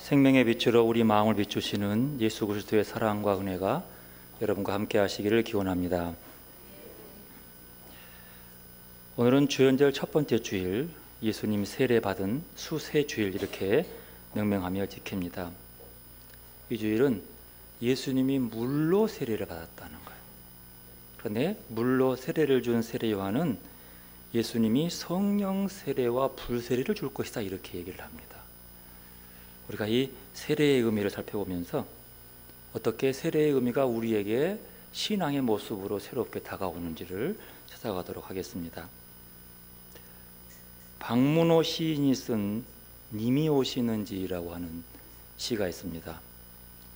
생명의 빛으로 우리 마음을 비추시는 예수 그리스도의 사랑과 은혜가 여러분과 함께 하시기를 기원합니다. 오늘은 주연절 첫 번째 주일, 예수님 세례받은 수세주일 이렇게 명명하며 지킵니다. 이 주일은 예수님이 물로 세례를 받았다는 거예요. 그런데 물로 세례를 준 세례 요한은 예수님이 성령 세례와 불세례를 줄 것이다 이렇게 얘기를 합니다. 우리가 이 세례의 의미를 살펴보면서 어떻게 세례의 의미가 우리에게 신앙의 모습으로 새롭게 다가오는지를 찾아가도록 하겠습니다. 박문호 시인이 쓴 님이 오시는지라고 하는 시가 있습니다.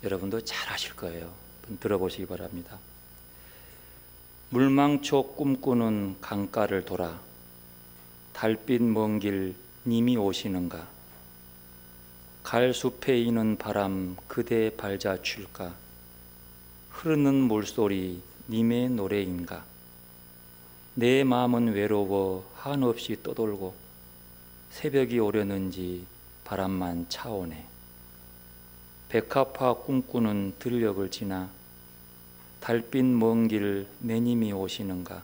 여러분도 잘 아실 거예요. 한번 들어보시기 바랍니다. 물망초 꿈꾸는 강가를 돌아 달빛 먼 길 님이 오시는가, 갈 숲에 이는 바람 그대 발자취일까, 흐르는 물소리 님의 노래인가, 내 마음은 외로워 한없이 떠돌고 새벽이 오려는지 바람만 차오네. 백합화 꿈꾸는 들녘을 지나 달빛 먼 길 내님이 오시는가,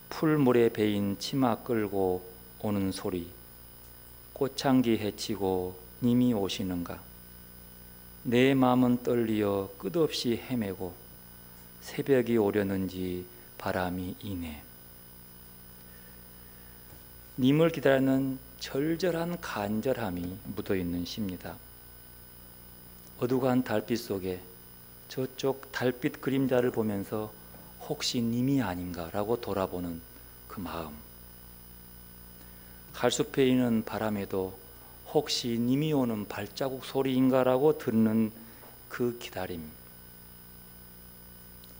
풀물에 베인 치마 끌고 오는 소리 꽃향기 헤치고 님이 오시는가, 내 마음은 떨리어 끝없이 헤매고 새벽이 오려는지 바람이 이네. 님을 기다리는 절절한 간절함이 묻어있는 시입니다. 어둑한 달빛 속에 저쪽 달빛 그림자를 보면서 혹시 님이 아닌가라고 돌아보는 그 마음, 갈숲에 있는 바람에도 혹시 님이 오는 발자국 소리인가라고 듣는 그 기다림,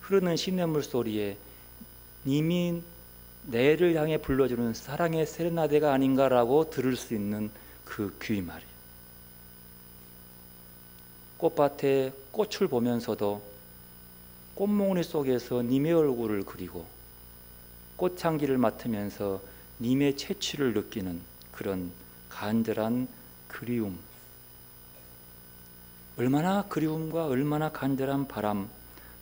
흐르는 시냇물 소리에 님이 내를 향해 불러주는 사랑의 세레나데가 아닌가라고 들을 수 있는 그 귀 말이에요. 꽃밭에 꽃을 보면서도 꽃몽니 속에서 님의 얼굴을 그리고 꽃향기를 맡으면서 님의 채취를 느끼는 그런 간절한 그리움, 얼마나 그리움과 얼마나 간절한 바람,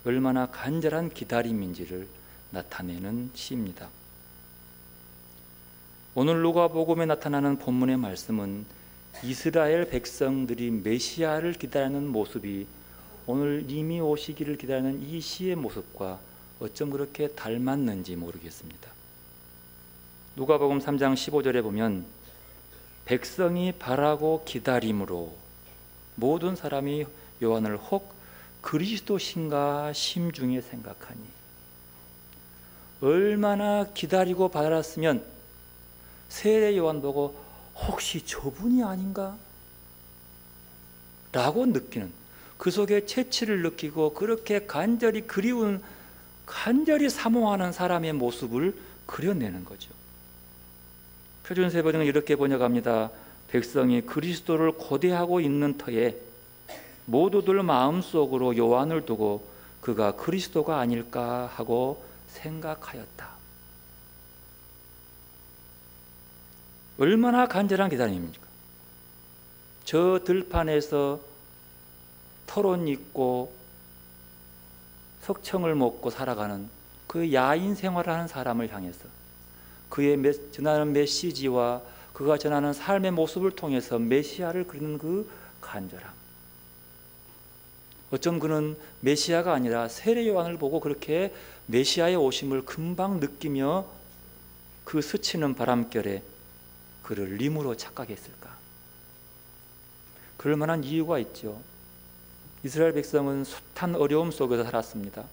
얼마나 간절한 기다림인지를 나타내는 시입니다. 오늘 누가복음에 나타나는 본문의 말씀은 이스라엘 백성들이 메시아를 기다리는 모습이 오늘 님이 오시기를 기다리는 이 시의 모습과 어쩜 그렇게 닮았는지 모르겠습니다. 누가복음 3장 15절에 보면 백성이 바라고 기다림으로 모든 사람이 요한을 혹 그리스도신가 심중에 생각하니, 얼마나 기다리고 바랐으면 세례 요한 보고 혹시 저분이 아닌가? 라고 느끼는, 그 속에 채취를 느끼고 그렇게 간절히 그리운, 간절히 사모하는 사람의 모습을 그려내는 거죠. 표준세번역은 이렇게 번역합니다. 백성이 그리스도를 고대하고 있는 터에 모두들 마음속으로 요한을 두고 그가 그리스도가 아닐까 하고 생각하였다. 얼마나 간절한 기다림입니까? 저 들판에서 털옷 입고 석청을 먹고 살아가는 그 야인 생활하는 사람을 향해서 그의 전하는 메시지와 그가 전하는 삶의 모습을 통해서 메시아를 그리는 그 간절함, 어쩜 그는 메시아가 아니라 세례 요한을 보고 그렇게 메시아의 오심을 금방 느끼며 그 스치는 바람결에 그를 님으로 착각했을까? 그럴 만한 이유가 있죠. 이스라엘 백성은 숱한 어려움 속에서 살았습니다.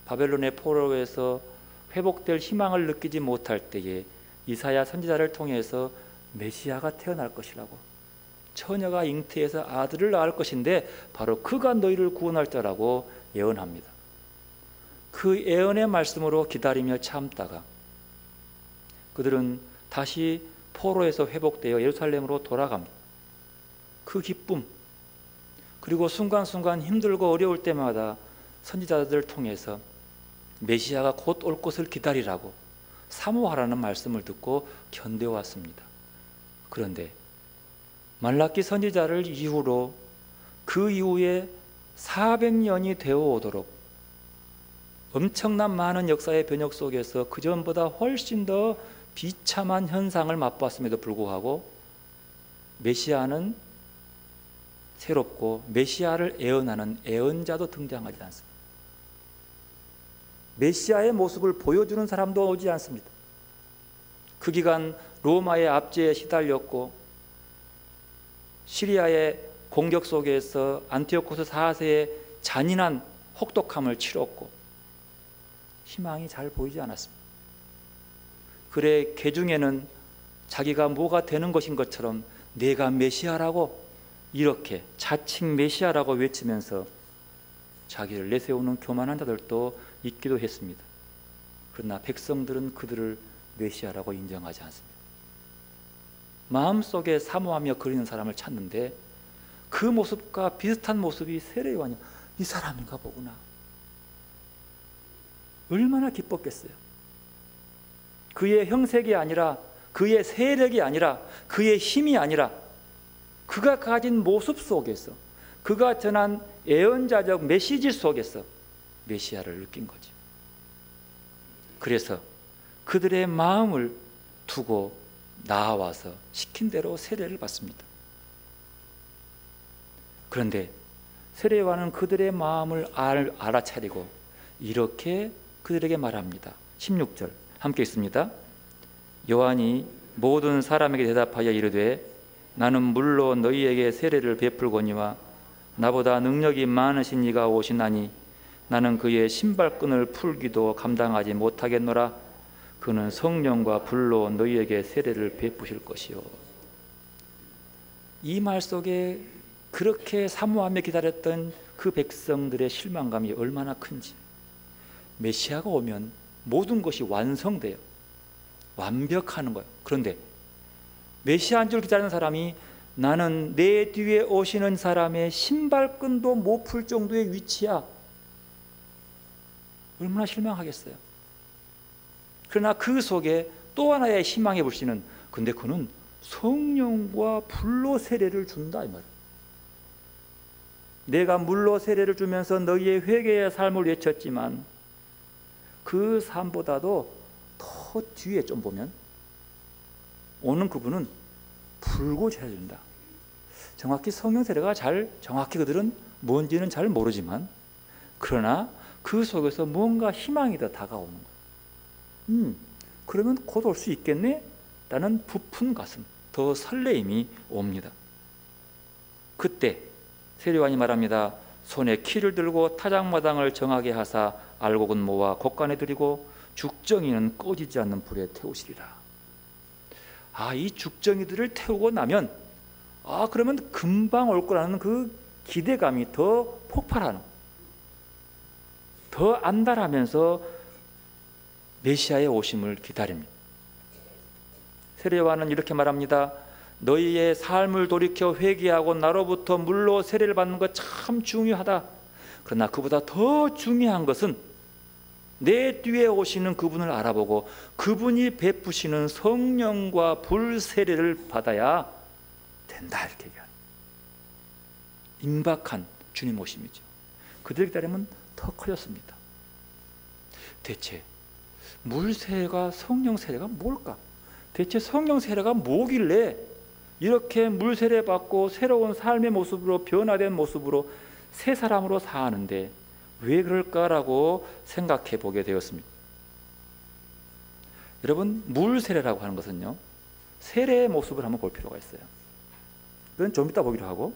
바벨론의 포로에서 회복될 희망을 느끼지 못할 때에 이사야 선지자를 통해서 메시아가 태어날 것이라고, 처녀가 잉태해서 아들을 낳을 것인데 바로 그가 너희를 구원할 자라고 예언합니다. 그 예언의 말씀으로 기다리며 참다가 그들은 다시 포로에서 회복되어 예루살렘으로 돌아갑니다. 그 기쁨, 그리고 순간순간 힘들고 어려울 때마다 선지자들을 통해서 메시아가 곧 올 것을 기다리라고 사모하라는 말씀을 듣고 견뎌왔습니다. 그런데 말라기 선지자를 이후로 그 이후에 400년이 되어 오도록 엄청난 많은 역사의 변혁 속에서 그전보다 훨씬 더 비참한 현상을 맛보았음에도 불구하고 메시아는 새롭고 메시아를 애언하는 애언자도 등장하지 않습니다. 메시아의 모습을 보여주는 사람도 오지 않습니다. 그 기간 로마의 압제에 시달렸고 시리아의 공격 속에서 안티오코스 4세의 잔인한 혹독함을 치렀고 희망이 잘 보이지 않았습니다. 그래 개중에는 자기가 뭐가 되는 것인 것처럼 내가 메시아라고 이렇게 자칭 메시아라고 외치면서 자기를 내세우는 교만한 자들도 있기도 했습니다. 그러나 백성들은 그들을 메시아라고 인정하지 않습니다. 마음속에 사모하며 그리는 사람을 찾는데 그 모습과 비슷한 모습이 세례 요한이 이 사람인가 보구나. 얼마나 기뻤겠어요. 그의 형색이 아니라 그의 세력이 아니라 그의 힘이 아니라 그가 가진 모습 속에서 그가 전한 예언자적 메시지 속에서 메시아를 느낀 거죠. 그래서 그들의 마음을 두고 나와서 시킨 대로 세례를 받습니다. 그런데 세례 요한은 그들의 마음을 알아차리고 이렇게 그들에게 말합니다. 16절 함께 있습니다. 요한이 모든 사람에게 대답하여 이르되 나는 물로 너희에게 세례를 베풀거니와 나보다 능력이 많으신 이가 오시나니 나는 그의 신발끈을 풀기도 감당하지 못하겠노라. 그는 성령과 불로 너희에게 세례를 베푸실 것이요. 이 말 속에 그렇게 사모하며 기다렸던 그 백성들의 실망감이 얼마나 큰지. 메시아가 오면 모든 것이 완성돼요. 완벽하는 거예요. 그런데 메시아인 줄 기다리는 사람이 나는 내 뒤에 오시는 사람의 신발끈도 못 풀 정도의 위치야. 얼마나 실망하겠어요. 그러나 그 속에 또 하나의 희망의 불씨는 근데 그는 성령과 불로 세례를 준다 이 말이에요. 내가 물로 세례를 주면서 너희의 회개의 삶을 외쳤지만 그 삶보다도 더 뒤에 좀 보면 오는 그분은 불고 세례 준다. 정확히 성령 세례가 정확히 그들은 뭔지는 잘 모르지만 그러나 그 속에서 뭔가 희망이 더 다가오는 거예요. 그러면 곧 올 수 있겠네? 라는 부푼 가슴, 더 설레임이 옵니다. 그때 세례 요한이 말합니다. 손에 키를 들고 타작마당을 정하게 하사 알곡은 모아 곡간에 들이고 죽정이는 꺼지지 않는 불에 태우시리라. 이 죽정이들을 태우고 나면 그러면 금방 올 거라는 그 기대감이 더 폭발하는, 더 안달하면서 메시아의 오심을 기다립니다. 세례 요한은 이렇게 말합니다. 너희의 삶을 돌이켜 회개하고 나로부터 물로 세례를 받는 것 참 중요하다. 그러나 그보다 더 중요한 것은 내 뒤에 오시는 그분을 알아보고 그분이 베푸시는 성령과 불 세례를 받아야 된다 이렇게 얘기합니다. 임박한 주님 오심이죠. 그들 기다림은 더 커졌습니다. 대체 물 세례가 성령 세례가 뭘까? 대체 성령 세례가 뭐길래 이렇게 물 세례 받고 새로운 삶의 모습으로 변화된 모습으로 새 사람으로 사는데 왜 그럴까라고 생각해 보게 되었습니다. 여러분, 물 세례라고 하는 것은요, 세례의 모습을 한번 볼 필요가 있어요. 그건 좀 이따 보기로 하고,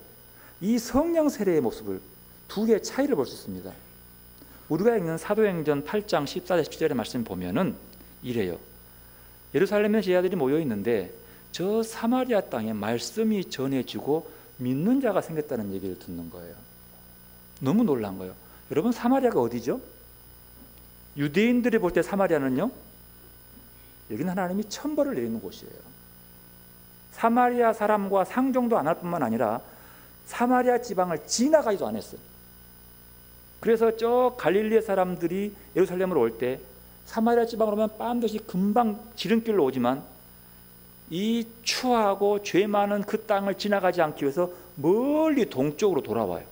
이 성령 세례의 모습을 두 개의 차이를 볼 수 있습니다. 우리가 읽는 사도행전 8장 14절 17절의 말씀 보면은 이래요. 예루살렘에 제자들이 모여 있는데 저 사마리아 땅에 말씀이 전해지고 믿는 자가 생겼다는 얘기를 듣는 거예요. 너무 놀란 거예요. 여러분, 사마리아가 어디죠? 유대인들이 볼 때 사마리아는요, 여기는 하나님이 천벌을 내리는 곳이에요. 사마리아 사람과 상종도 안 할 뿐만 아니라 사마리아 지방을 지나가지도 않았어요. 그래서 저 갈릴리 사람들이 예루살렘으로 올 때 사마리아 지방으로 오면 반드시 금방 지름길로 오지만 이 추하고 죄 많은 그 땅을 지나가지 않기 위해서 멀리 동쪽으로 돌아와요.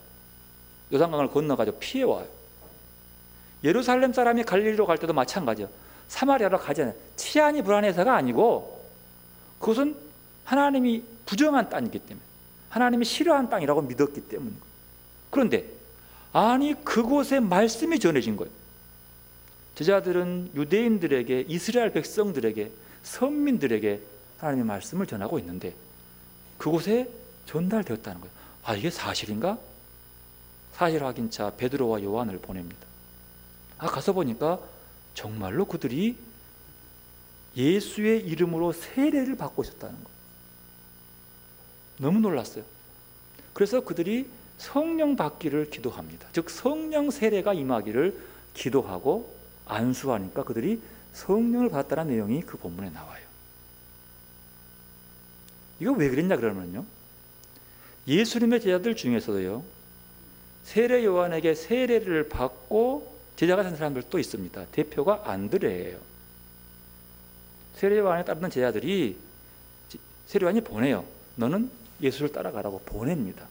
요단강을 건너가지고 피해와요. 예루살렘 사람이 갈릴리로 갈 때도 마찬가지예요. 사마리아로 가지 않아요. 치안이 불안해서가 아니고 그것은 하나님이 부정한 땅이기 때문에, 하나님이 싫어하는 땅이라고 믿었기 때문입니다. 그런데 아니 그곳에 말씀이 전해진 거예요. 제자들은 유대인들에게, 이스라엘 백성들에게, 선민들에게 하나님의 말씀을 전하고 있는데 그곳에 전달되었다는 거예요. 아, 이게 사실인가? 사실 확인차 베드로와 요한을 보냅니다. 가서 보니까 정말로 그들이 예수의 이름으로 세례를 받고 있었다는 거예요. 너무 놀랐어요. 그래서 그들이 성령 받기를 기도합니다. 즉 성령 세례가 임하기를 기도하고 안수하니까 그들이 성령을 받았다는 내용이 그 본문에 나와요. 이거 왜 그랬냐 그러면요, 예수님의 제자들 중에서도요, 세례 요한에게 세례를 받고 제자가 된 사람들도 있습니다. 대표가 안드레예요. 세례 요한에 따르는 제자들이 세례 요한이 보내요. 너는 예수를 따라가라고 보냅니다.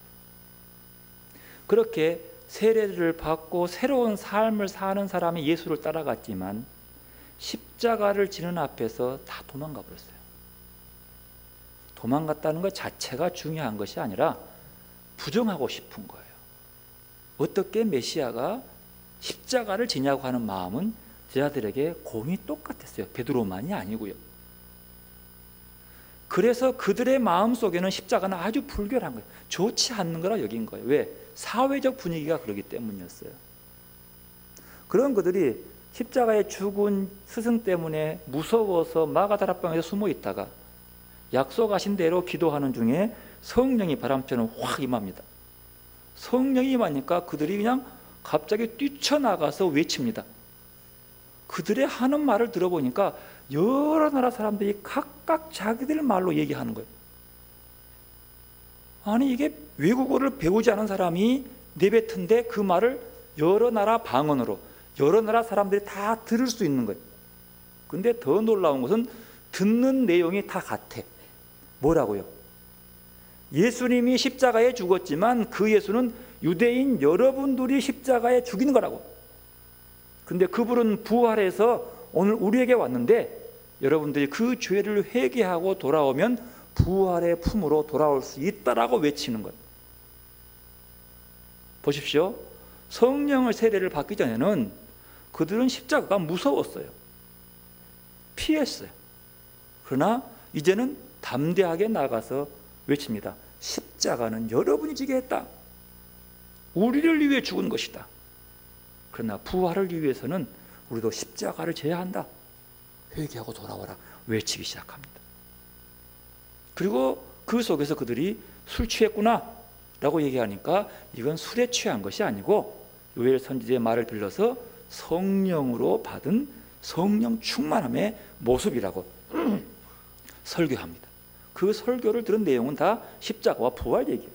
그렇게 세례를 받고 새로운 삶을 사는 사람이 예수를 따라갔지만 십자가를 지는 앞에서 다 도망가 버렸어요. 도망갔다는 것 자체가 중요한 것이 아니라 부정하고 싶은 거예요. 어떻게 메시아가 십자가를 지냐고 하는 마음은 제자들에게 공이 똑같았어요. 베드로만이 아니고요. 그래서 그들의 마음속에는 십자가는 아주 불결한 거예요. 좋지 않는 거라 여긴 거예요. 왜? 사회적 분위기가 그러기 때문이었어요. 그런 그들이 십자가에 죽은 스승 때문에 무서워서 마가다라방에서 숨어 있다가 약속하신 대로 기도하는 중에 성령이 바람처럼 확 임합니다. 성령이 임하니까 그들이 그냥 갑자기 뛰쳐나가서 외칩니다. 그들의 하는 말을 들어보니까 여러 나라 사람들이 각각 자기들 말로 얘기하는 거예요. 아니 이게 외국어를 배우지 않은 사람이 내뱉은데 그 말을 여러 나라 방언으로 여러 나라 사람들이 다 들을 수 있는 거예요. 근데 더 놀라운 것은 듣는 내용이 다 같아. 뭐라고요? 예수님이 십자가에 죽었지만 그 예수는 유대인 여러분들이 십자가에 죽이는 거라고. 근데 그분은 부활해서 오늘 우리에게 왔는데 여러분들이 그 죄를 회개하고 돌아오면 부활의 품으로 돌아올 수 있다라고 외치는 거예요. 보십시오. 성령을 세례를 받기 전에는 그들은 십자가가 무서웠어요. 피했어요. 그러나 이제는 담대하게 나가서 외칩니다. 십자가는 여러분이 지게 했다. 우리를 위해 죽은 것이다. 그러나 부활을 위해서는 우리도 십자가를 져야 한다. 회개하고 돌아와라. 외치기 시작합니다. 그리고 그 속에서 그들이 술 취했구나 라고 얘기하니까 이건 술에 취한 것이 아니고 요엘 선지자의 말을 빌려서 성령으로 받은 성령 충만함의 모습이라고 설교합니다. 그 설교를 들은 내용은 다 십자가와 부활 얘기예요.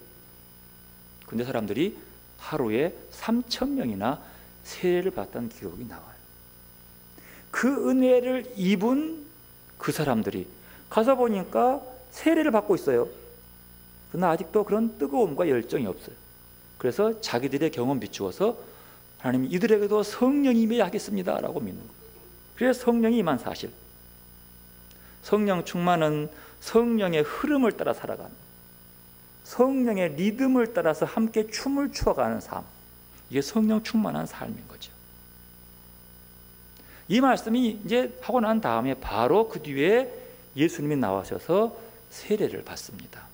근데 사람들이 하루에 3,000명이나 세례를 받았다는 기록이 나와요. 그 은혜를 입은 그 사람들이 가서 보니까 세례를 받고 있어요. 그러나 아직도 그런 뜨거움과 열정이 없어요. 그래서 자기들의 경험 비추어서 하나님이 이들에게도 성령이 임해야 하겠습니다 라고 믿는 거예요. 그래서 성령이 임한 사실, 성령 충만은 성령의 흐름을 따라 살아가는, 성령의 리듬을 따라서 함께 춤을 추어가는 삶, 이게 성령 충만한 삶인 거죠. 이 말씀이 이제 하고 난 다음에 바로 그 뒤에 예수님이 나와셔서 세례를 받습니다.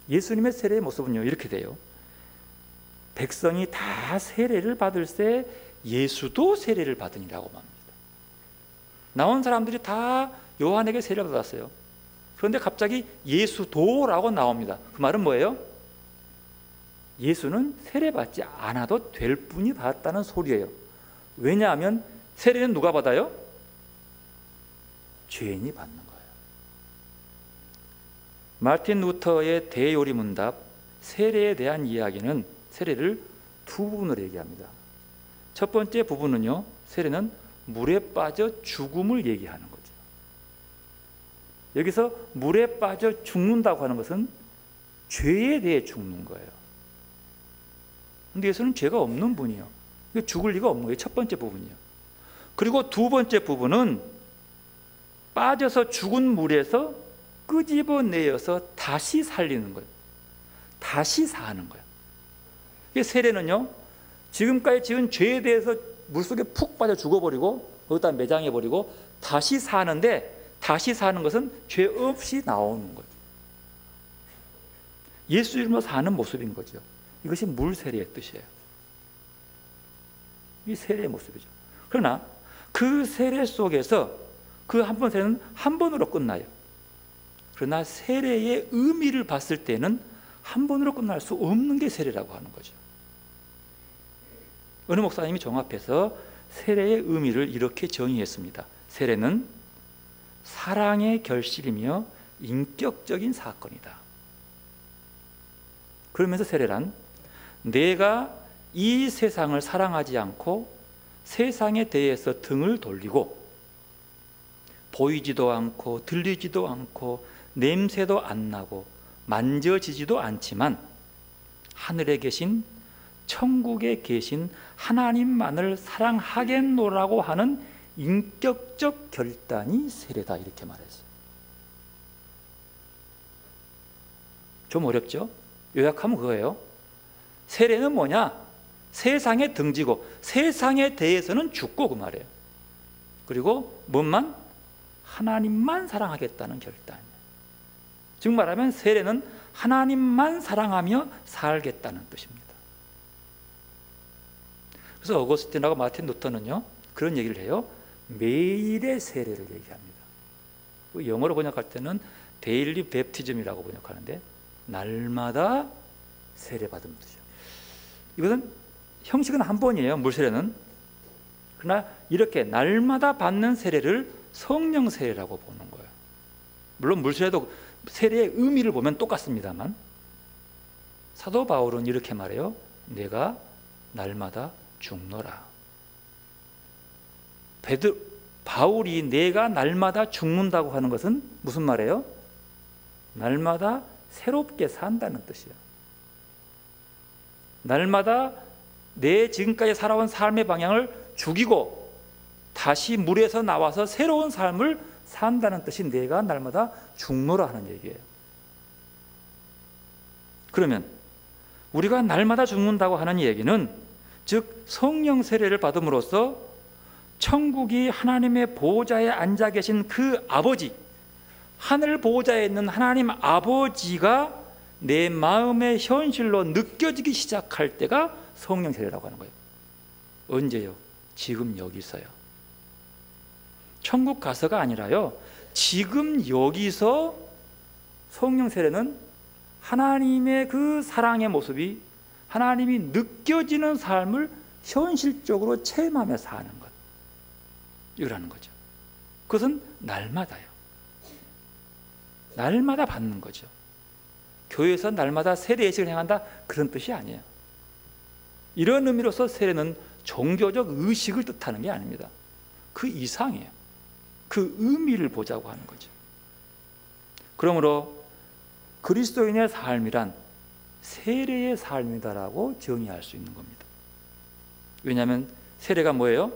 예수님의 세례의 모습은요 이렇게 돼요. 백성이 다 세례를 받을 때 예수도 세례를 받으니라고 합니다. 나온 사람들이 다 요한에게 세례를 받았어요. 그런데 갑자기 예수도라고 나옵니다. 그 말은 뭐예요? 예수는 세례받지 않아도 될 분이 받았다는 소리예요. 왜냐하면 세례는 누가 받아요? 죄인이 받는 거예요. 마틴 루터의 대요리문답 세례에 대한 이야기는 세례를 두 부분으로 얘기합니다. 첫 번째 부분은요, 세례는 물에 빠져 죽음을 얘기하는 거죠. 여기서 물에 빠져 죽는다고 하는 것은 죄에 대해 죽는 거예요. 근데 예수는 죄가 없는 분이에요. 죽을 리가 없는 거예요. 첫 번째 부분이요. 그리고 두 번째 부분은 빠져서 죽은 물에서 끄집어내어서 다시 살리는 거예요. 다시 사는 거예요. 이 세례는요, 지금까지 지은 죄에 대해서 물속에 푹 빠져 죽어버리고 거기다 매장해버리고 다시 사는데, 다시 사는 것은 죄 없이 나오는 거예요. 예수 이름으로 사는 모습인 거죠. 이것이 물 세례의 뜻이에요. 이 세례의 모습이죠. 그러나 그 세례 속에서 그 한 번 세례는 한 번으로 끝나요. 그러나 세례의 의미를 봤을 때는 한 번으로 끝날 수 없는 게 세례라고 하는 거죠. 어느 목사님이 종합해서 세례의 의미를 이렇게 정의했습니다. 세례는 사랑의 결실이며 인격적인 사건이다. 그러면서 세례란 내가 이 세상을 사랑하지 않고 세상에 대해서 등을 돌리고 보이지도 않고 들리지도 않고 냄새도 안 나고 만져지지도 않지만 하늘에 계신 천국에 계신 하나님만을 사랑하겠노라고 하는 인격적 결단이 세례다, 이렇게 말했어요. 좀 어렵죠? 요약하면 그거예요. 세례는 뭐냐? 세상에 등지고 세상에 대해서는 죽고, 그 말이에요. 그리고 뭔만? 하나님만 사랑하겠다는 결단이에요. 즉 말하면 세례는 하나님만 사랑하며 살겠다는 뜻입니다. 그래서 어거스틴하고 마틴 루터는요, 그런 얘기를 해요. 매일의 세례를 얘기합니다. 영어로 번역할 때는 데일리 베프티즘이라고 번역하는데 날마다 세례받은 뜻이죠. 이것은 형식은 한 번이에요, 물세례는. 그러나 이렇게 날마다 받는 세례를 성령 세례라고 보는 거예요. 물론 물세례도 세례의 의미를 보면 똑같습니다만 사도 바울은 이렇게 말해요. 내가 날마다 죽노라. 바울이 내가 날마다 죽는다고 하는 것은 무슨 말이에요? 날마다 새롭게 산다는 뜻이에요. 날마다 내 지금까지 살아온 삶의 방향을 죽이고 다시 물에서 나와서 새로운 삶을 산다는 뜻이 내가 날마다 죽노라 하는 얘기예요. 그러면 우리가 날마다 죽는다고 하는 얘기는 즉 성령 세례를 받음으로써 천국이 하나님의 보좌에 앉아 계신 그 아버지, 하늘 보좌에 있는 하나님 아버지가 내 마음의 현실로 느껴지기 시작할 때가 성령 세례라고 하는 거예요. 언제요? 지금 여기서요. 천국 가서가 아니라요, 지금 여기서 성령 세례는 하나님의 그 사랑의 모습이 하나님이 느껴지는 삶을 현실적으로 체험하며 사는 것, 이거라는 거죠. 그것은 날마다요. 날마다 받는 거죠. 교회에서 날마다 세례 예식을 행한다, 그런 뜻이 아니에요. 이런 의미로서 세례는 종교적 의식을 뜻하는 게 아닙니다. 그 이상이에요. 그 의미를 보자고 하는 거죠. 그러므로 그리스도인의 삶이란 세례의 삶이다라고 정의할 수 있는 겁니다. 왜냐하면 세례가 뭐예요?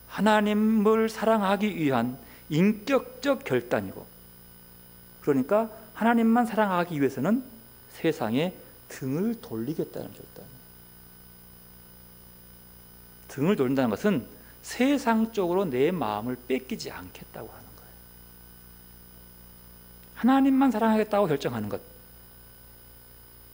하나님을 사랑하기 위한 인격적 결단이고, 그러니까 하나님만 사랑하기 위해서는 세상에 등을 돌리겠다는 결단이에요. 등을 돌린다는 것은 세상 쪽으로 내 마음을 뺏기지 않겠다고 하는 거예요. 하나님만 사랑하겠다고 결정하는 것,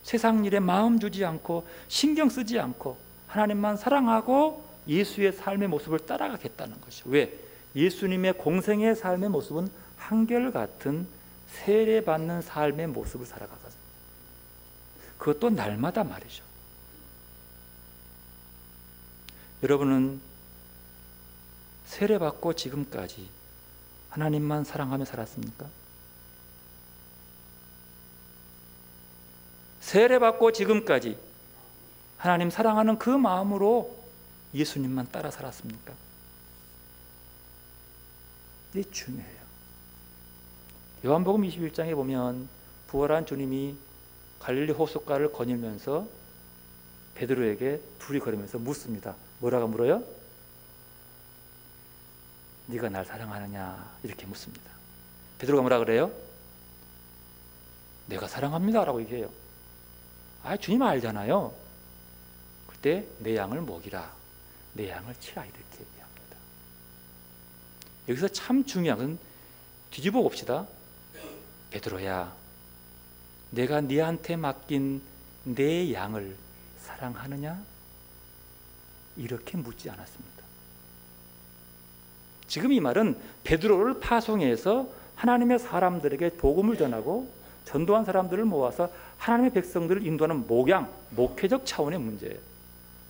세상 일에 마음 주지 않고 신경 쓰지 않고 하나님만 사랑하고 예수의 삶의 모습을 따라가겠다는 것이죠. 왜? 예수님의 공생의 삶의 모습은 한결같은 세례받는 삶의 모습을 살아가거든요. 그것도 날마다 말이죠. 여러분은 세례받고 지금까지 하나님만 사랑하며 살았습니까? 세례받고 지금까지 하나님 사랑하는 그 마음으로 예수님만 따라 살았습니까? 이게 중요해요. 요한복음 21장에 보면 부활한 주님이 갈릴리 호숫가를 거닐면서 베드로에게 둘이 걸으면서 묻습니다. 뭐라고 물어요? 네가 날 사랑하느냐 이렇게 묻습니다. 베드로가 뭐라 그래요? 내가 사랑합니다 라고 얘기해요. 주님 알잖아요. 그때 내 양을 먹이라, 내 양을 치라 이렇게 얘기합니다. 여기서 참 중요한 건 뒤집어 봅시다. 베드로야, 내가 네한테 맡긴 내 양을 사랑하느냐? 이렇게 묻지 않았습니다. 지금 이 말은 베드로를 파송해서 하나님의 사람들에게 복음을 전하고 전도한 사람들을 모아서 하나님의 백성들을 인도하는 목회적 차원의 문제예요.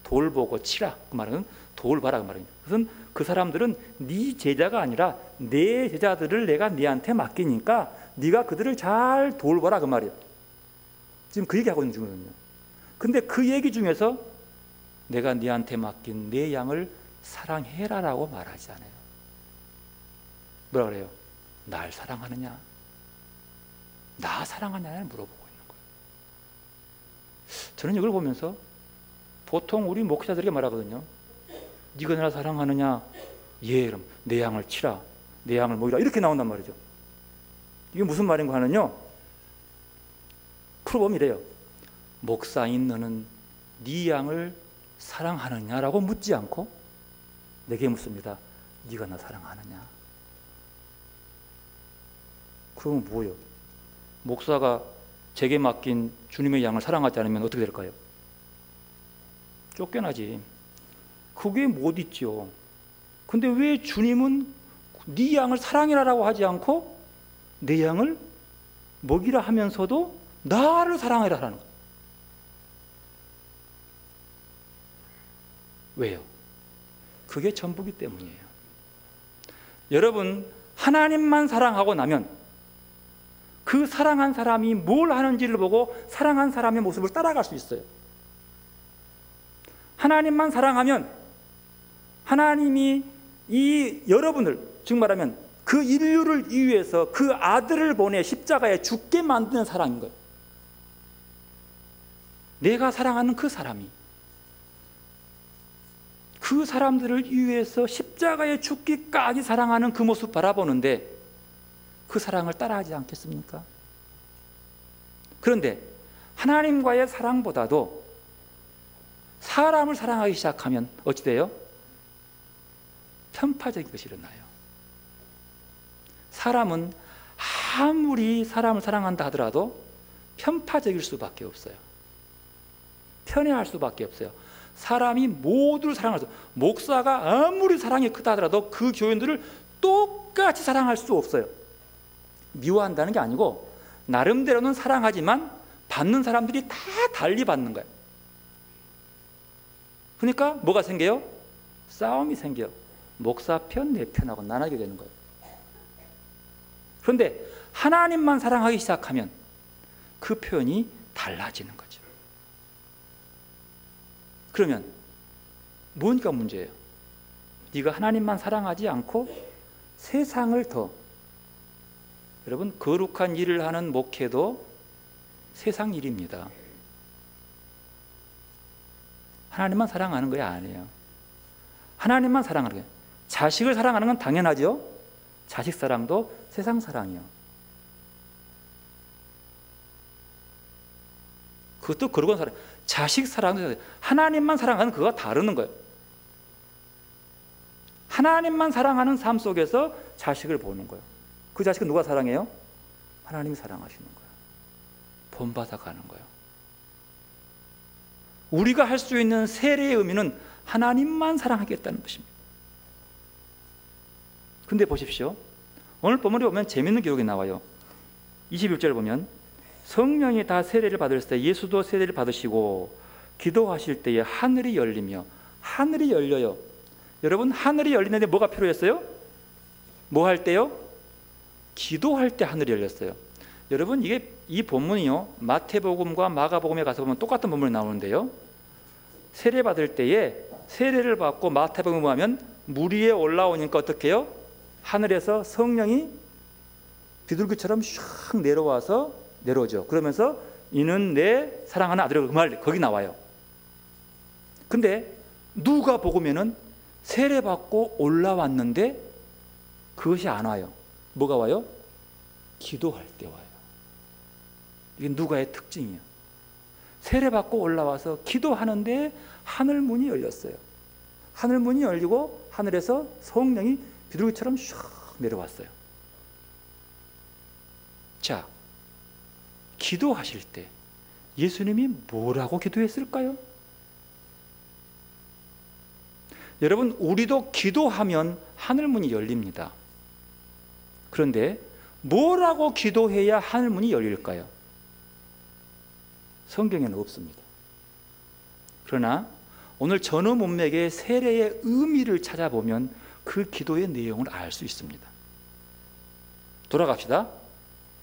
돌 보고 치라 그 말은 돌 봐라 그 말입니다. 그것은 그 사람들은 네 제자가 아니라 내 제자들을 내가 네한테 맡기니까 네가 그들을 잘 돌봐라 그 말이에요. 지금 그 얘기하고 있는 중이거든요. 근데 그 얘기 중에서 내가 네한테 맡긴 내 양을 사랑해라라고 말하지 않아요. 뭐라 그래요? 날 사랑하느냐? 나 사랑하느냐를 물어보고 있는 거예요. 저는 이걸 보면서 보통 우리 목사들에게 말하거든요. 네가 날 사랑하느냐? 예, 그럼 내 양을 치라, 내 양을 먹이라 이렇게 나온단 말이죠. 이게 무슨 말인가 하면요, 풀어보면 이래요. 목사인 너는 네 양을 사랑하느냐라고 묻지 않고 내게 묻습니다. 네가 나 사랑하느냐? 그건 뭐예요? 목사가 제게 맡긴 주님의 양을 사랑하지 않으면 어떻게 될까요? 쫓겨나지. 그게 못 있죠. 근데 왜 주님은 네 양을 사랑해라라고 하지 않고 내 양을 먹이라 하면서도 나를 사랑해라 하는 거예요? 왜요? 그게 전부기 때문이에요. 여러분, 하나님만 사랑하고 나면 그 사랑한 사람이 뭘 하는지를 보고 사랑한 사람의 모습을 따라갈 수 있어요. 하나님만 사랑하면 하나님이 이 여러분을, 즉 말하면 그 인류를 위해서 그 아들을 보내 십자가에 죽게 만드는 사랑인 거예요. 내가 사랑하는 그 사람이 그 사람들을 위해서 십자가에 죽기까지 사랑하는 그 모습 바라보는데 그 사랑을 따라하지 않겠습니까? 그런데 하나님과의 사랑보다도 사람을 사랑하기 시작하면 어찌 돼요? 편파적인 것이 일어나요. 사람은 아무리 사람을 사랑한다 하더라도 편파적일 수밖에 없어요. 편애할 수밖에 없어요. 사람이 모두를 사랑할 수, 목사가 아무리 사랑이 크다 하더라도 그 교인들을 똑같이 사랑할 수 없어요. 미워한다는 게 아니고 나름대로는 사랑하지만 받는 사람들이 다 달리 받는 거예요. 그러니까 뭐가 생겨요? 싸움이 생겨요. 목사 편, 내 편하고 나눠게 되는 거예요. 그런데 하나님만 사랑하기 시작하면 그 표현이 달라지는 거죠. 그러면 뭐니까 문제예요? 네가 하나님만 사랑하지 않고 세상을 더, 여러분, 거룩한 일을 하는 목회도 세상 일입니다. 하나님만 사랑하는 거 아니에요. 하나님만 사랑하는 거예요. 자식을 사랑하는 건 당연하죠. 자식 사랑도 세상 사랑이요. 그것도 거룩한 사랑. 자식 사랑도 하나님만 사랑하는 그거가 다르는 거예요. 하나님만 사랑하는 삶 속에서 자식을 보는 거예요. 그 자식은 누가 사랑해요? 하나님이 사랑하시는 거예요. 본받아 가는 거예요. 우리가 할 수 있는 세례의 의미는 하나님만 사랑하겠다는 것입니다. 근데 보십시오. 오늘 본문에 보면 재밌는 기록이 나와요. 21절을 보면 성령이 다 세례를 받을 때 예수도 세례를 받으시고 기도하실 때에 하늘이 열리며, 하늘이 열려요. 여러분, 하늘이 열리는데 뭐가 필요했어요? 뭐 할 때요? 기도할 때 하늘이 열렸어요. 여러분, 이게 이 본문이요, 마태복음과 마가복음에 가서 보면 똑같은 본문이 나오는데요, 세례 받을 때에 세례를 받고 마태복음 하면 물 위에 올라오니까 어떻게 해요? 하늘에서 성령이 비둘기처럼 슉 내려오죠. 그러면서 이는 내 사랑하는 아들이라고 그 말 거기 나와요. 근데 누가 복음에는 세례받고 올라왔는데 그것이 안 와요. 뭐가 와요? 기도할 때 와요. 이게 누가의 특징이에요. 세례받고 올라와서 기도하는데 하늘 문이 열렸어요. 하늘 문이 열리고 하늘에서 성령이 비둘기처럼 슉 내려왔어요. 자, 기도하실 때 예수님이 뭐라고 기도했을까요? 여러분, 우리도 기도하면 하늘 문이 열립니다. 그런데 뭐라고 기도해야 하늘 문이 열릴까요? 성경에는 없습니다. 그러나 오늘 전어 문맥의 세례의 의미를 찾아보면 그 기도의 내용을 알 수 있습니다. 돌아갑시다.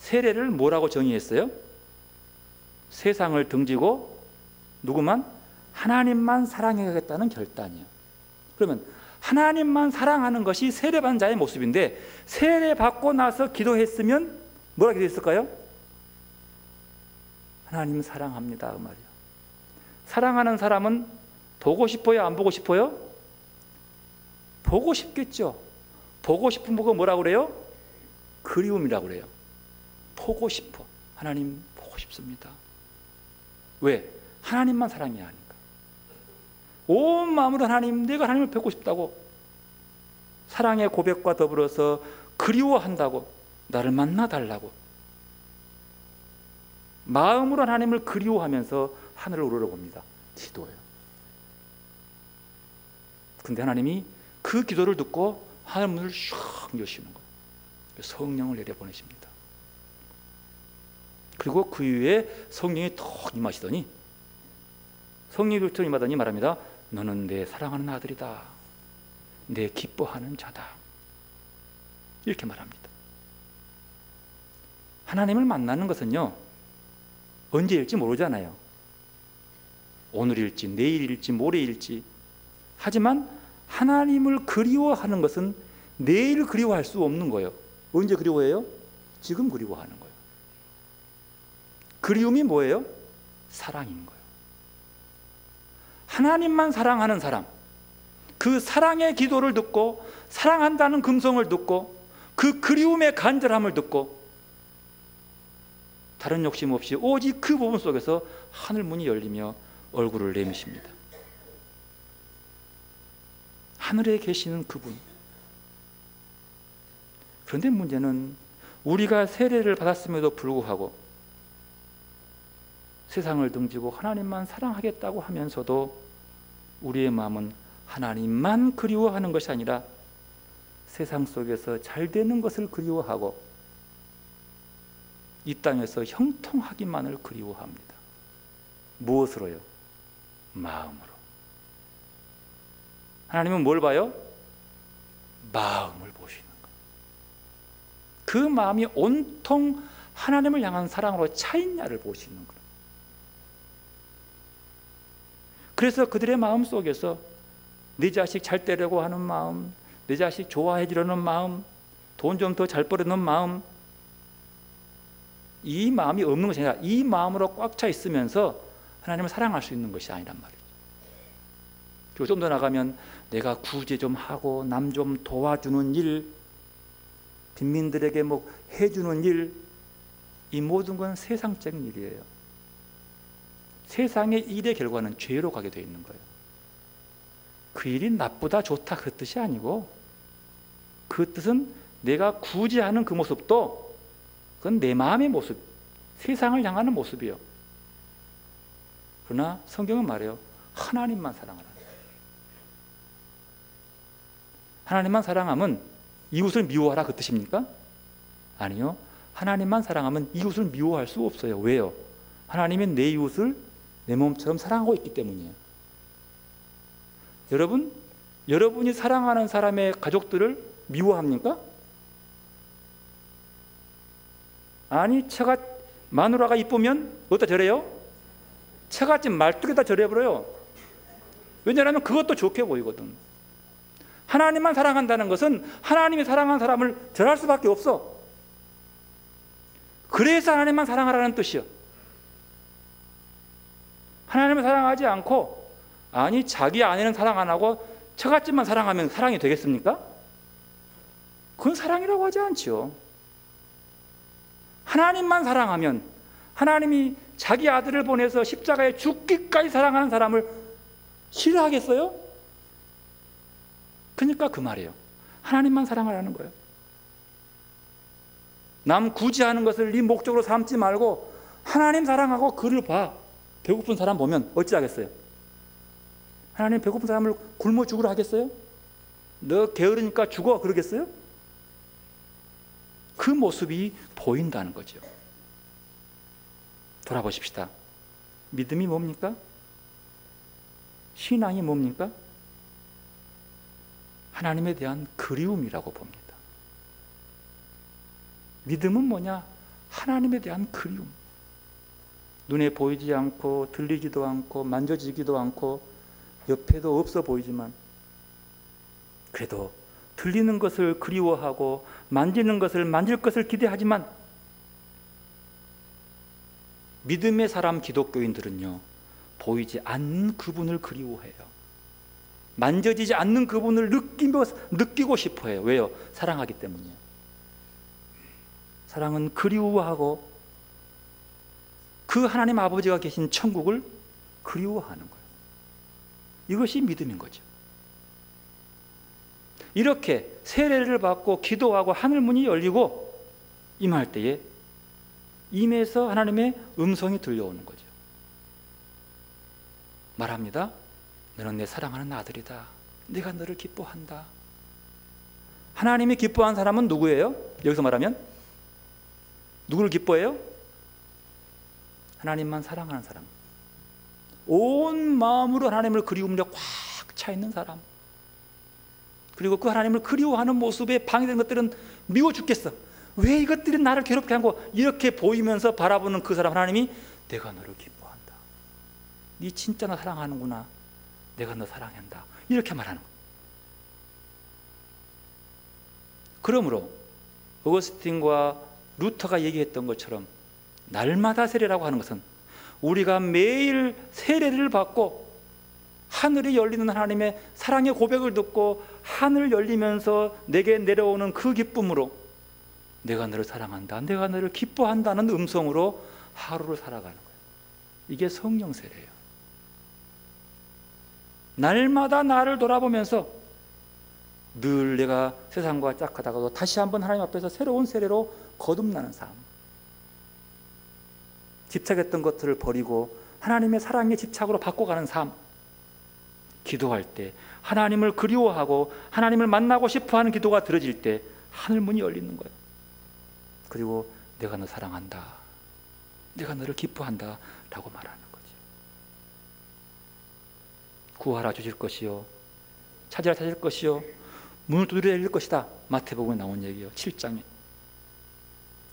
세례를 뭐라고 정의했어요? 세상을 등지고 누구만? 하나님만 사랑해야겠다는 결단이에요. 그러면 하나님만 사랑하는 것이 세례받은 자의 모습인데, 세례받고 나서 기도했으면 뭐라 기도했을까요? 하나님 사랑합니다 그 말이에요. 사랑하는 사람은 보고 싶어요? 안 보고 싶어요? 보고 싶겠죠. 보고 싶은 거가 뭐라고 그래요? 그리움이라고 그래요. 보고 싶어. 하나님 보고 싶습니다. 왜? 하나님만 사랑해야 하니까. 온 마음으로 하나님, 내가 하나님을 뵙고 싶다고, 사랑의 고백과 더불어서 그리워한다고, 나를 만나달라고, 마음으로 하나님을 그리워하면서 하늘을 우러러봅니다. 기도예요. 근데 하나님이 그 기도를 듣고 하늘 문을 슉 여시는 거예요. 성령을 내려보내십니다. 그리고 그 이후에 성령이 턱 임하시더니, 성령이 턱 임하더니 말합니다. 너는 내 사랑하는 아들이다. 내 기뻐하는 자다. 이렇게 말합니다. 하나님을 만나는 것은요, 언제일지 모르잖아요. 오늘일지 내일일지 모레일지. 하지만 하나님을 그리워하는 것은 내일 그리워할 수 없는 거예요. 언제 그리워해요? 지금 그리워하는 거예요. 그리움이 뭐예요? 사랑인 거예요. 하나님만 사랑하는 사람, 그 사랑의 기도를 듣고, 사랑한다는 금성을 듣고, 그 그리움의 간절함을 듣고, 다른 욕심 없이 오직 그 부분 속에서 하늘 문이 열리며 얼굴을 내미십니다. 하늘에 계시는 그분. 그런데 문제는 우리가 세례를 받았음에도 불구하고 세상을 등지고 하나님만 사랑하겠다고 하면서도 우리의 마음은 하나님만 그리워하는 것이 아니라 세상 속에서 잘 되는 것을 그리워하고 이 땅에서 형통하기만을 그리워합니다. 무엇으로요? 마음으로. 하나님은 뭘 봐요? 마음을 보시는 거예요. 그 마음이 온통 하나님을 향한 사랑으로 차 있냐를 보시는 거예요. 그래서 그들의 마음 속에서 내 자식 잘 되려고 하는 마음, 내 자식 좋아해 주려는 마음, 돈 좀 더 잘 벌려는 마음, 이 마음이 없는 것이 아니라 이 마음으로 꽉 차 있으면서 하나님을 사랑할 수 있는 것이 아니란 말이죠. 그리고 좀 더 나가면 내가 구제 좀 하고 남 좀 도와주는 일, 빈민들에게 뭐 해주는 일, 이 모든 건 세상적인 일이에요. 세상의 일의 결과는 죄로 가게 되어 있는 거예요. 그 일이 나쁘다 좋다 그 뜻이 아니고, 그 뜻은 내가 구제하는 그 모습도 그건 내 마음의 모습, 세상을 향하는 모습이에요. 그러나 성경은 말해요. 하나님만 사랑하라. 하나님만 사랑하면 이웃을 미워하라 그 뜻입니까? 아니요. 하나님만 사랑하면 이웃을 미워할 수 없어요. 왜요? 하나님이 내 이웃을 내 몸처럼 사랑하고 있기 때문이에요. 여러분이 사랑하는 사람의 가족들을 미워합니까? 아니, 마누라가 이쁘면 어디다 절해요? 처갓집 말뚝에다 절해버려요. 왜냐하면 그것도 좋게 보이거든. 하나님만 사랑한다는 것은 하나님이 사랑한 사람을 절할 수밖에 없어. 그래서 하나님만 사랑하라는 뜻이요. 하나님을 사랑하지 않고 아니 자기 아내는 사랑 안 하고 처갓집만 사랑하면 사랑이 되겠습니까? 그건 사랑이라고 하지 않지요. 하나님만 사랑하면 하나님이 자기 아들을 보내서 십자가에 죽기까지 사랑하는 사람을 싫어하겠어요? 그러니까 그 말이에요. 하나님만 사랑하라는 거예요. 남 구제하는 것을 네 목적으로 삼지 말고 하나님 사랑하고 그를 봐. 배고픈 사람 보면 어찌하겠어요? 하나님 배고픈 사람을 굶어 죽으라 하겠어요? 너 게으르니까 죽어 그러겠어요? 그 모습이 보인다는 거죠. 돌아보십시다. 믿음이 뭡니까? 신앙이 뭡니까? 하나님에 대한 그리움이라고 봅니다. 믿음은 뭐냐? 하나님에 대한 그리움. 눈에 보이지 않고 들리지도 않고 만져지기도 않고 옆에도 없어 보이지만 그래도 들리는 것을 그리워하고 만지는 것을 만질 것을 기대하지만 믿음의 사람 기독교인들은요, 보이지 않는 그분을 그리워해요. 만져지지 않는 그분을 느끼고 싶어해요. 왜요? 사랑하기 때문이에요. 사랑은 그리워하고 그 하나님 아버지가 계신 천국을 그리워하는 거예요. 이것이 믿음인 거죠. 이렇게 세례를 받고 기도하고 하늘문이 열리고 임할 때에 임에서 하나님의 음성이 들려오는 거죠. 말합니다. 너는 내 사랑하는 아들이다. 내가 너를 기뻐한다. 하나님이 기뻐한 사람은 누구예요? 여기서 말하면 누구를 기뻐해요? 하나님만 사랑하는 사람. 온 마음으로 하나님을 그리움으로 꽉 차 있는 사람. 그리고 그 하나님을 그리워하는 모습에 방해되는 것들은 미워 죽겠어. 왜 이것들이 나를 괴롭게 하고 이렇게 보이면서 바라보는 그 사람 하나님이 내가 너를 기뻐한다. 네 진짜 나 사랑하는구나. 내가 너 사랑한다. 이렇게 말하는 거예요. 그러므로 어거스틴과 루터가 얘기했던 것처럼 날마다 세례라고 하는 것은 우리가 매일 세례를 받고 하늘이 열리는 하나님의 사랑의 고백을 듣고 하늘 열리면서 내게 내려오는 그 기쁨으로 내가 너를 사랑한다, 내가 너를 기뻐한다는 음성으로 하루를 살아가는 거예요. 이게 성령 세례예요. 날마다 나를 돌아보면서 늘 내가 세상과 짝하다가도 다시 한번 하나님 앞에서 새로운 세례로 거듭나는 삶. 집착했던 것들을 버리고 하나님의 사랑의 집착으로 바꿔가는 삶. 기도할 때 하나님을 그리워하고 하나님을 만나고 싶어하는 기도가 들어질 때 하늘문이 열리는 거예요. 그리고 내가 너 사랑한다, 내가 너를 기뻐한다 라고 말하는 거죠. 구하라 주실 것이요, 찾으라 찾을 것이요, 문을 두드려 열릴 것이다. 마태복음에 나온 얘기요. 7장에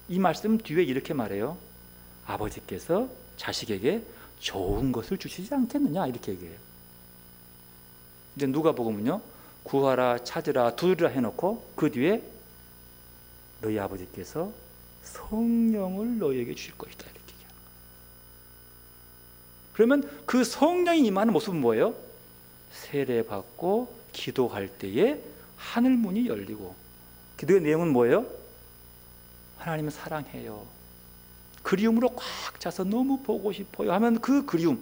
이 말씀 뒤에 이렇게 말해요. 아버지께서 자식에게 좋은 것을 주시지 않겠느냐 이렇게 얘기해요. 근데 누가복음은요, 구하라 찾으라 두드리라 해놓고 그 뒤에 너희 아버지께서 성령을 너희에게 주실 것이다 이렇게 얘기하는 거예요. 그러면 그 성령이 임하는 모습은 뭐예요? 세례받고 기도할 때에 하늘문이 열리고, 기도의 내용은 뭐예요? 하나님은 사랑해요, 그리움으로 꽉 차서 너무 보고 싶어요 하면 그 그리움,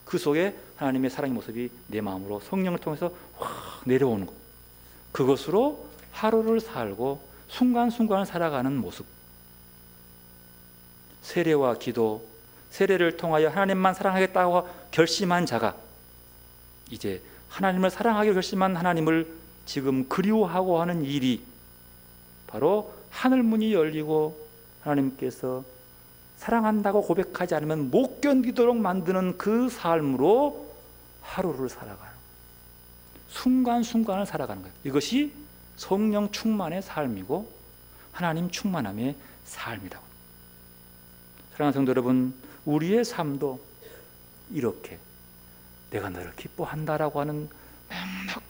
그 속에 하나님의 사랑의 모습이 내 마음으로 성령을 통해서 확 내려오는 것, 그것으로 하루를 살고 순간순간을 살아가는 모습. 세례와 기도, 세례를 통하여 하나님만 사랑하겠다고 결심한 자가 이제 하나님을 사랑하기로 결심한 하나님을 지금 그리워하고 하는 일이 바로 하늘문이 열리고 하나님께서 사랑한다고 고백하지 않으면 못 견디도록 만드는 그 삶으로 하루를 살아가는, 순간순간을 살아가는 거예요. 이것이 성령 충만의 삶이고 하나님 충만함의 삶이라고. 사랑하는 성도 여러분, 우리의 삶도 이렇게 내가 너를 기뻐한다라고 하는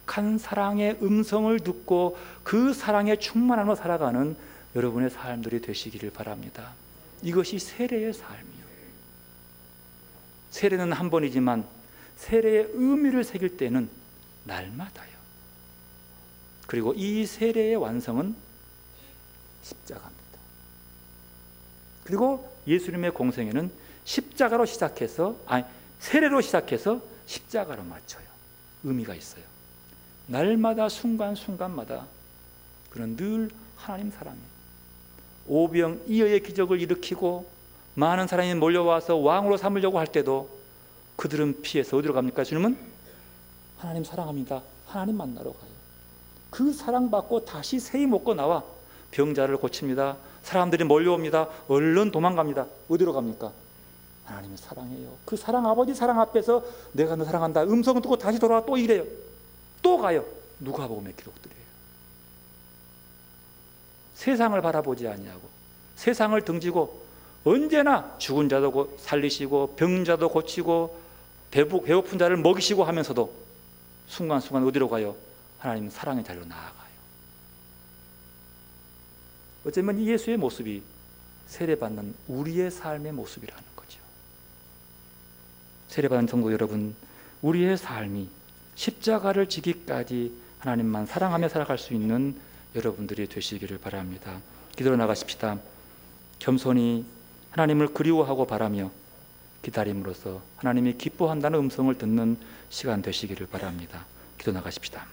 넉넉한 사랑의 음성을 듣고 그 사랑의 충만함으로 살아가는 여러분의 삶들이 되시기를 바랍니다. 이것이 세례의 삶이요. 세례는 한 번이지만 세례의 의미를 새길 때는 날마다요. 그리고 이 세례의 완성은 십자가입니다. 그리고 예수님의 공생애는 십자가로 시작해서 세례로 시작해서 십자가로 마쳐요. 의미가 있어요. 날마다 순간순간마다 그는 늘 하나님 사랑이에요. 오병이어의 기적을 일으키고 많은 사람이 몰려와서 왕으로 삼으려고 할 때도 그들은 피해서 어디로 갑니까? 주님은 하나님 사랑합니다. 하나님 만나러 가요. 그 사랑받고 다시 세이 먹고 나와 병자를 고칩니다. 사람들이 몰려옵니다. 얼른 도망갑니다. 어디로 갑니까? 하나님의 사랑이에요. 그 사랑, 아버지 사랑 앞에서 내가 너 사랑한다 음성을 듣고 다시 돌아와 또 이래요. 또 가요. 누가복음의 기록들이에요. 세상을 바라보지 아니하고 세상을 등지고 언제나 죽은 자도 살리시고 병자도 고치고 배고픈 자를 먹이시고 하면서도 순간순간 어디로 가요? 하나님 사랑의 자리로 나아가요. 어쩌면 이 예수의 모습이 세례받는 우리의 삶의 모습이라는 거죠. 세례받은 성도 여러분, 우리의 삶이 십자가를 지기까지 하나님만 사랑하며 살아갈 수 있는 여러분들이 되시기를 바랍니다. 기도로 나가십시다. 겸손히 하나님을 그리워하고 바라며 기다림으로써 하나님이 기뻐한다는 음성을 듣는 시간 되시기를 바랍니다. 기도 나가십시다.